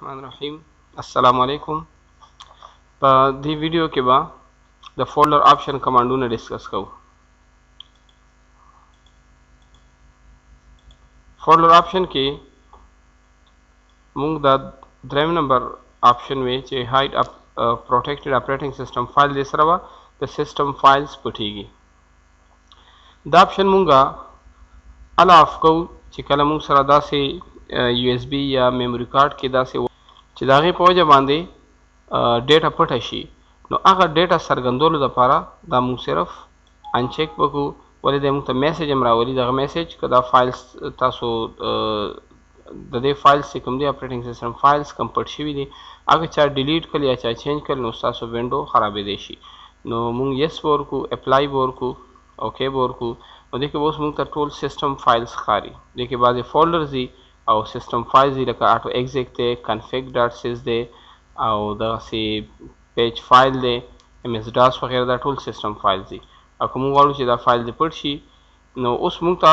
बिस्मिल्लाहिर्रहमानिर्रहीम। अस्सलाम वालेकुम। په دې ویډیو کې به د فولډر آپشن کمانډونه ډیسکس کوو. فولډر آپشن کې موږ د دریم نمبر آپشن وی چې هاید پروټیکټډ اپریټینګ سیستم فایل دې سره به د سیستم فایلز پټیږي. دا آپشن موږ الا اف کوو چې کله موږ سره داسې یو اس بي یا میموري کارت کې داسې چې د هغې په وجه باندې ډیټا پټه شي، نو هغه ډیټا څرګندولو دپاره دا موږ صرف انچیک وکړو. ولې دی موږ ته میسیج هم راولي. دغه میسیج که دا فایلز تاسو د دې فایلز چې کوم دی اپریټینګ سیسټم فایلز کم پټ شوي دي هغه چا ډیلیټ کړل یا چا چینج کړل نو ستاسو وینډو خرابېدی شي. نو موږ یس به ورکړو، اپلای به ورکړو، اوکې به ورکړو. نو دې کې به اوس موږ ته ټول سیسټم فایلز ښکاري. دې کې بعضې فولډرز دي او سیسټم فایلز دي لکه آټو ایگزیک دی، کنفیګ ډاټ سیس دی او دغسې پیج فایل دی، ایم ایس ډاس وغیره. دا ټول سیسټم فایلز دي او که موږ غواړو چې دا فایل دې پټ شي نو اوس موږ ته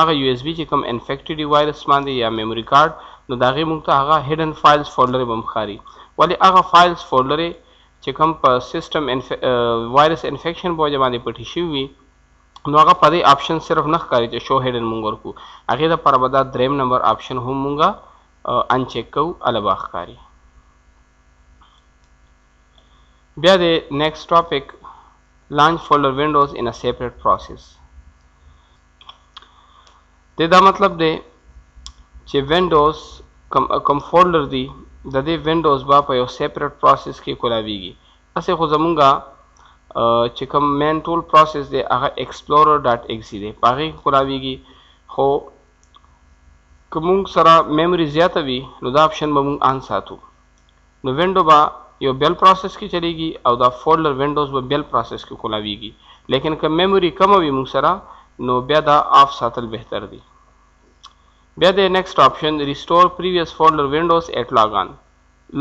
هغه یو اس بي چې کوم انفیکټډ وایرس باندې یا میموري کارت نو د هغې موږ ته هغه هیډن فایلز فولډر به هم ښکاري. ولې هغه فایلز فولډر چې کوم په سیسټم وایرس انفیکشن په وجه باندې پټې شوي وي نو هغه په دې آپشن صرف نه ښکاري چې شو هیډن موږ ورکړو. هغې دپاره به دا دریم نمبر آپشن هم موږ انچیک کوو، هله به ښکاري. بیا د نیکسٹ ټاپک لانچ فولډر وینډوز ان ا سیپریټ پروسیس. د دا مطلب دی چې وینډوز کوم فولډر دی د دې وینډوز به په یو سیپریټ پروسیس کې کولاویږي. هسې خو زمونږه چې کوم مین ټول پروسیس دی هغه ایکسپلورر ډاټ ایکسي دی، په هغې کې کولاویږي. خو که موږ سره میموري زیاته وي نو دا آپشن به موږ آن ساتو. نو وینډو به یو بل پروسیس کې چلیږي او دا فولډر وینډوز به بل پروسیس کې کولاویږي. لیکن که میموري کمه وي موږ سره نو بیا دا آف ساتل بهتر دی. بیا د نیکسٹ آپشن ریسټور پریویس فولډر وینډوز ایٹ لاګ آن.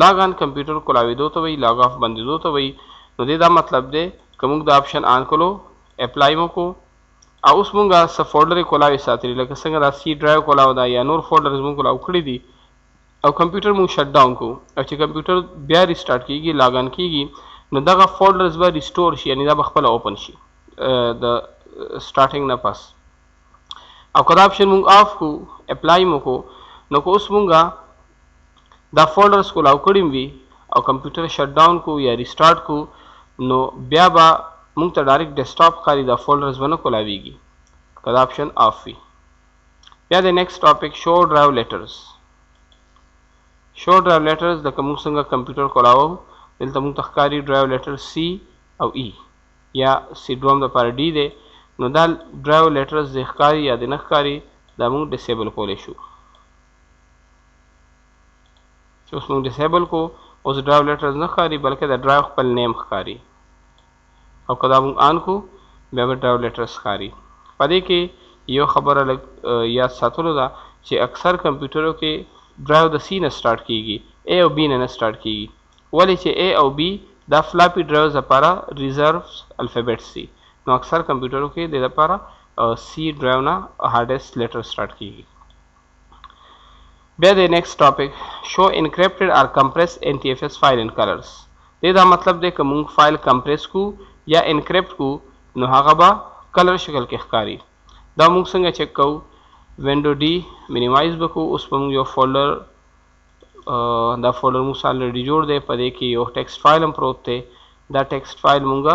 لاګ آن کمپیوټر کولاویدو ته وایي، لاګ آف بندېدو ته وایي. نو دې دا مطلب دی که موږ دا آپشن آن کړو، اپلای مو کو او اوس موږ څه فولډر یې کولاوي ساتلي لکه څنګه دا سی ډرایو کولاو ده یا نور فولډرز موږ کولاو کړي دي او کمپیوټر موږ شټ ډاون کوو او چې کمپیوټر بیا ریسټارټ کېږي، لاګ آن کېږي نو دغه فولډرز به ریسټور شي، یعنې دا به خپله اوپن شي د سټارټینګ نه پس. او که دا آپشن موږ آف کړو، اپلای مو کو نو که اوس موږ دا فولډرز کولاو کړي وي او کمپیوټر شټ ډاون کو یا ریسټارټ کو نو بیا به موږ ته ډایرکټ ډیسکټاپ ښکاري، دا فولډرز به نه کولاویږي که دا آپشن آف وي. بیا د نیکسٹ ټاپک شو ډرایو لیټرز. شو ډرایو لیټرز لکه موږ څنګه کمپیوټر کولاوو دلته موږ ته ښکاري ډرایو لیټر سی او ای یا سی دوم دپاره ډي دی. نو دا ډرایو لیټرز د ښکاري یا د نه ښکاري دا موږ ډسیبل کولی شو. چې اوس موږ ډسیبل کو اوس ډرایو لیټرز نه ښکاري بلکې د ډرایو خپل نیم ښکاري. او که دا موږ آن کو بیا به ډرایو لیټرز ښکاري. په دې کې یو خبره لږ یاد ساتلو ده چې اکثر کمپیوټرو کې ډرایو د سی نه سټارټ کېږي، اے او بي نه سټارټ کېږي. ولې چې اے او بي دا فلاپي ډرایوز لپاره ریزروز الفابیټس دي، نو اکثر کمپیوټرو کې د لپاره سی ډرایو نه هارډیسټ لیټر سټارټ کېږي. بیا د نیکسٹ ټاپک شو انکریپټډ آر کمپریس این ټي ایف ایس فایل ان کلرز. دې دا مطلب دی که موږ فایل کمپریس کو یا انکریپټ کو نو هغه به کلر شکل کې ښکاري. دا موږ څنګه چیک کوو؟ وینډو ډي مینیمایز به کوو. اوس به موږ یو فولډر دا فولډر موږ آلریډي جوړ دی، په دې کې یو ټیکسټ فایل هم پروت دی. دا ټیکسټ فایل موږ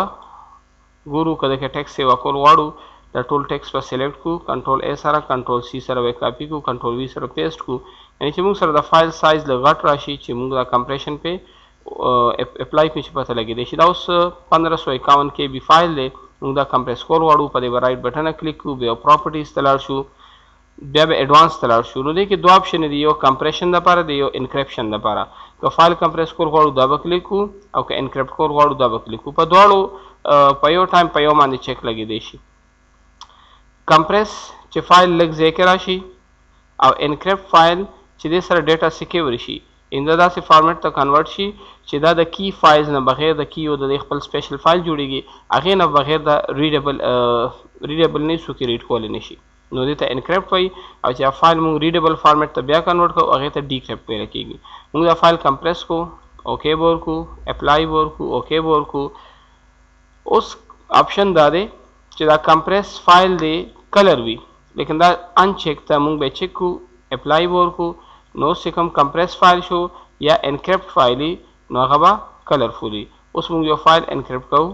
ګورو، که دغه ټیکسټ سیوا کول غواړو دا ټول ټیکسټ به سلیکټ کو، کنټرول اے سره کنټرول سی سره به کاپي کو، کنټرول وي سره پیسټ کو، یعنې چې موږ سره د فایل سایز لږ غټ راشي چې موږ دا کمپریشن پې اپلای کړو چې پته لګېدی شي. دا اوس 1551 KB فایل دی، موږ دا کمپریس کول غواړو. په دې به رایټ بټنه کلیک کړو، بیا پراپرټیز ته لاړ شو، بیا به ایډوانس ته لاړ شو. نو دې کې دوه آپشن دي، یو کمپریشن دپاره دی، یو انکریپشن دپاره. که فایل کمپریس کول غواړو دا به کلیک کړو او که انکریپټ کول غواړو دا به کلیک کړو. په دواړو په یو ټایم په یو باندې چیک لګېدی شي. کمپریس چې فایل لږ ځای کې راشي او انکریپټ فایل چې دې سره ډیټا سیکیور شي، انده داسې فارمیټ ته کنورټ شي چې دا د کی فایلز نه بغیر د کی او د خپل سپیشل فایل جوړیږي، هغې نه بغیر د ریډیبل نه څوک ریډ کولی نه شي. نو دې ته انکریپټ وایي او چې فایل موږ ریډیبل فارمیټ ته بیا کنورټ کوو هغې ته ډیکریپټ ویل کېږي. موږ دا فایل کمپریس کو اوکې به ورکو اپلای به ورکو اوکې به ورکو. اوس آپشن دا دی چې دا کمپریس فایل دی کلر وي لیکن دا انچیک ته موږ به چیک کو اپلای به ورکو نو چې کوم کمپریس فایل شو یا انکریپټ فایل نو هغه به کلرفول وي. اوس موږ یو فایل انکریپټ کوو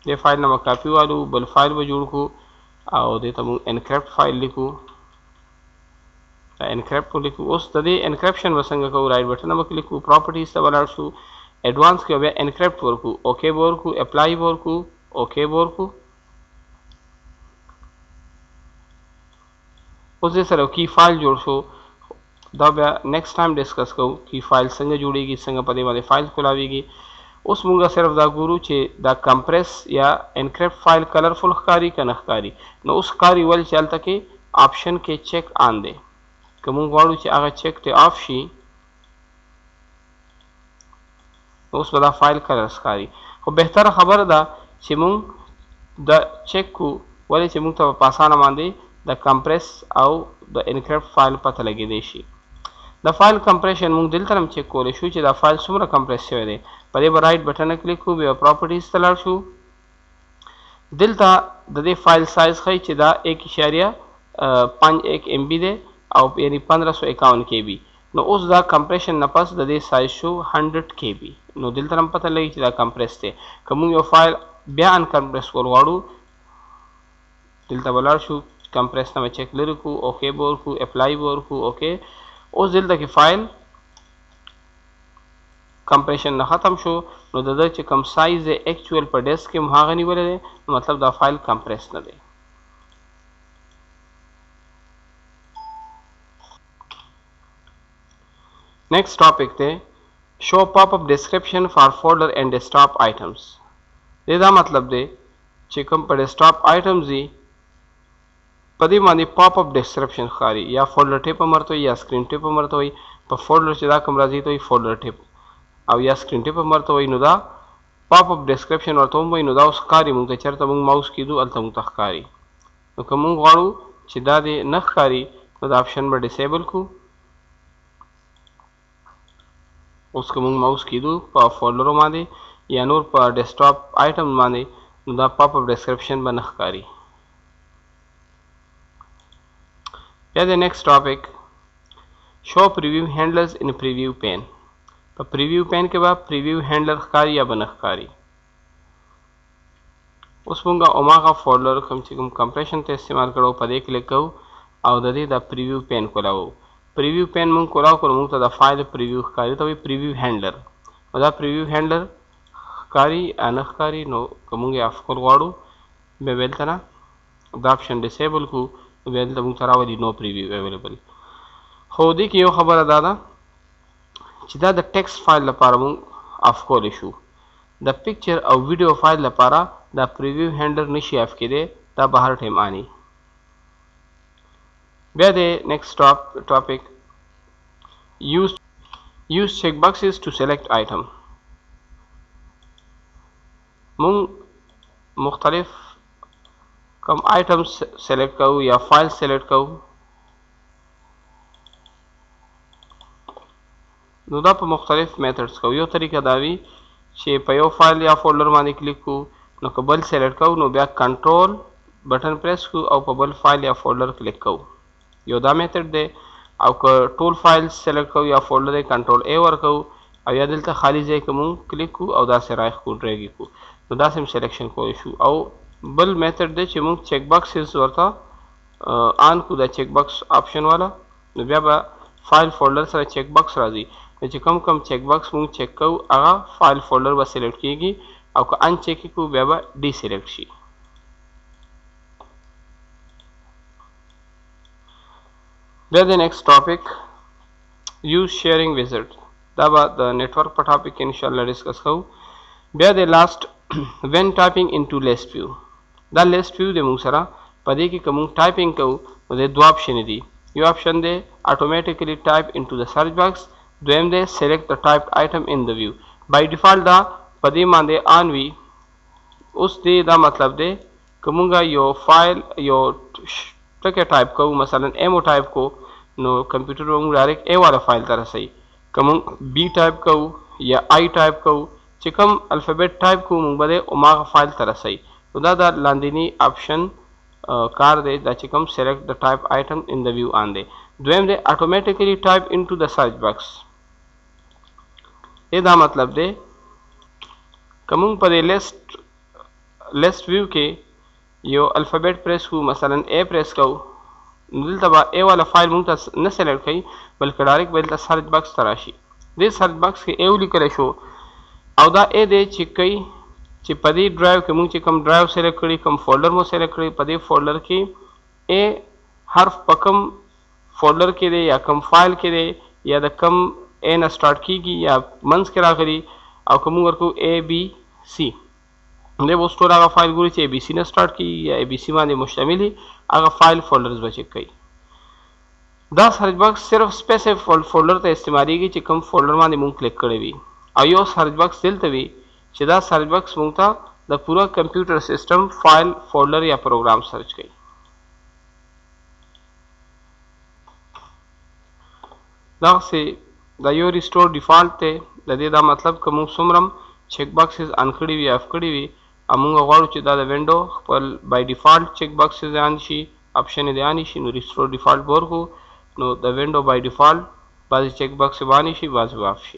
دې فایل نه به کاپي والو بل فایل به جوړ کو او دې ته موږ انکریپټ فایل لیکو انکریپټ لیکو. اوس د دې انکریپشن به څنګه کوو رائټ بټن به کلیک کوو پراپرټیز ته ولاړ شو एडवांस के बे एनक्रिप्ट वर्कू ओके वर्कू अप्लाई वर्कू ओके वर्कू उस दे सर की फाइल जोड़ शो दा बे नेक्स्ट टाइम डिस्कस को की फाइल संगे जुड़ेगी संगे पदे वाले फाइल खुलावेगी. उस मुंगा सिर्फ दा गुरु चे दा कंप्रेस या एनक्रिप्ट फाइल कलरफुल कारी का नखकारी न उस कारी वल चलता के ऑप्शन के चेक आन दे कमु वाड़ू चे आगा चेक ते ऑफ शी اوس به دا فایل کلر ښکاري. خو بهتره خبره ده چې موږ د چیک کو ولې چې موږ ته په اسانه باندې د کمپریس او د انکریپټ فایل پته لګېدی شي. د فایل کمپریشن موږ دلته هم چیک کولی شو چې دا فایل څومره کمپریس شوی دی. په دې به رایټ بټن کلیک کوو بیا پراپرټیز ته لاړ شو. دلته د دې فایل سایز ښیي چې دا 1.51 MB دی او یعنی 1551 KB. نو اوس دا کمپریشن نه پس د دې سایز شو 100 KB. نو دلته هم پته لګي چې دا کمپریس دی. که موږ یو فایل بیا ان کمپریس کول غواړو دلته ولاړ شو کمپریس نه چیک لري کو اوکې به ورکو اپلای به ورکو اوکې. اوس دلته کې فایل کمپریشن نه ختم شو نو د دې چې کوم سایز دی اکچوال په ډیسک کې هم هغه نیولی دی نو مطلب دا فایل کمپریس نه دی. Next topic the show popup description for folder and desktop items. دا मतलब दे چې کوم په ډیسکټاپ آیټمز دي په دې باندې پاپ اپ ډسکرپشن ښکاري یا فولډر ټیپ مرته یا سکرین ټیپ مرته وي. په فولډر چې دا کوم راځي ته وي فولډر ټیپ او یا سکرین ټیپ مرته وي نو دا پاپ اپ ډسکرپشن ورته وي. نو دا اوس ښکاري موږ ته چېرته موږ ماوس کیدو هلته موږ ته ښکاري. نو که موږ غواړو چې دا دې نه ښکاري نو دا آپشن به ډسیبل کو. اوس که موږ ماوس کیدو په فولډرو باندې یا نور په ډیسکټاپ آیټم باندې نو دا پاپ اپ ډسکرپشن به نه ښکاري. بیا د نیکسٹ ټاپک شو پریویو هینډلرز ان پریویو پین. په پریویو پین کې به پریویو هینډلر ښکاري یا به نه ښکاري. اوس موږ هماغه فولډر کوم چې کوم کمپریشن ته استعمال کړو په دې کلیک کوو او د دې د پریویو پین کولاو. پریویو پین موږ کولاو کړو موږ ته د فایل پریویو ښکاري ته وایي پریویو هینډلر. او دا پریویو هینډلر ښکاري یا نه ښکاري نو که موږ یې آف کول غواړو بیا به دلته نه دا آپشن ډسیبل کړو نو بیا دلته موږ ته راولي نو پریویو اویلیبل. خو دې کې یو خبره دا ده چې دا د ټیکسټ فایل لپاره موږ آف کولی شو. د پکچر او ویډیو فایل لپاره دا پریویو هینډلر نشي آف کېدی دا به هر ټایم آني. بیا د نیکسٹ ټاپک use check boxes to select item. مونږ مختلف کم آیټم سلیکټ کوو یا فایل سلیکټ کوو نو دا په مختلف میتھډز کوو. یو طریقه دا وي چې په یو فایل یا فولډر باندې کلیک کوو نو که بل سلیکټ کوو نو بیا کنټرول بټن پریس کوو او په بل فایل یا فولډر کلیک کوو. یو دا میتھډ دی. او که ټول فایل سلیکټ کوو یا فولډر یې کنټرول A ورکوو او یا دلته خالی ځای کې مونږ کلیک کوو او داسې رایښکو ډریګ کوو نو داسې هم سلیکشن کولی شو. او بل میتھډ دی چې مونږ چیک باکسز ورته آن کړو دا چیک باکس آپشن والا نو بیا به فایل فولډر سره چیک باکس راځي. نو چې کوم چیک باکس مونږ چیک کوو هغه فایل فولډر به سلیکټ کیږي او که ان چیک کوو بیا به ډي سلیکټ شي. بیا د نیکسٹ ټاپک یوز شیئرینګ ویزټ. دا به د نیټورک په ټاپک کې انشاءالله ډسکس کوو. بیا د لاست وین ټایپینګ انټو لیسټ ویو. دا لیسټ ویو دی موږ سره په دې کې که موږ ټایپینګ کوو نو د دوه آپشن دي. یو آپشن دی اټومیټیکلی ټایپ انټو د سرچ باکس. دویم دی سلیکټ د ټایپډ آیټم ان د ویو. بای ډیفالت دا په دې باندې آن وي. اوس دې دا مطلب دی کومه یو فایل یو ټکی ټایپ کوو مثلا ایمو ټایپ کو نو کمپیوټر موږ ډایرکټ ای والا فایل ته رسوي کوم بی ټایپ کوو یا آی ټایپ کوو چې کوم الفابet ټایپ کوو موږ به اوماغه فایل ته رسوي نو دا د لاندینی آپشن کار دی دا چې کوم select the type item in the view on دی دویم دی automatically type into the search box دا مطلب دی کوم په لیست ویو کې یو الفابet پریس کو مثلا ا پریس کو دلته به ا والا فایل مونږ ته نه سلیکټ کوي بلکې ډایرکټ به دلته سرچ باکس ته راشي دې سرچ باکس کې ا ولیکلی شو او دا ا دی چې کوي چې په دې ډرایو کې مونږ چې کوم ډرایو سلیکټ کړي کوم فولډر مو سلیکټ کړي په دې فولډر کې ا حرف په کوم فولډر کې دی یا کوم فایل کې دی یا د کوم ا نه سٹارټ کیږي یا منځ کې راغلي او کوم ورکو ا بی سی دې وو ټول هغه فایل ګوري چې ا بی سی نه سٹارټ کیږي یا ا بی سی باندې مشتملي هغه فایل فولډرز به چک کوي دا سرچ باکس صرف سپیسیفیک فولډر ته استعمالېږي چې کوم فولډر باندې مونږ کلیک کړی وي او یو سرچ باکس دلته وي چې دا سرچ باکس مونږ ته د پورا کمپیوټر سیسټم فایل فولډر یا پروګرام سرچ کوي دا څه دا یو ریسټور ډیفالت ته د دې دا مطلب کوم څومره چیک باکسز ان کړی وي اف کړی وي امونږ غواړو چې دا د وینډو خپل بای ډیفالت چیک باکسز ان شي اپشن دې ان شي نو ریسټور ډیفالت ورکو نو د وینډو بای ډیفالت بعضی چیک باکس باندې شي بعضی واف شي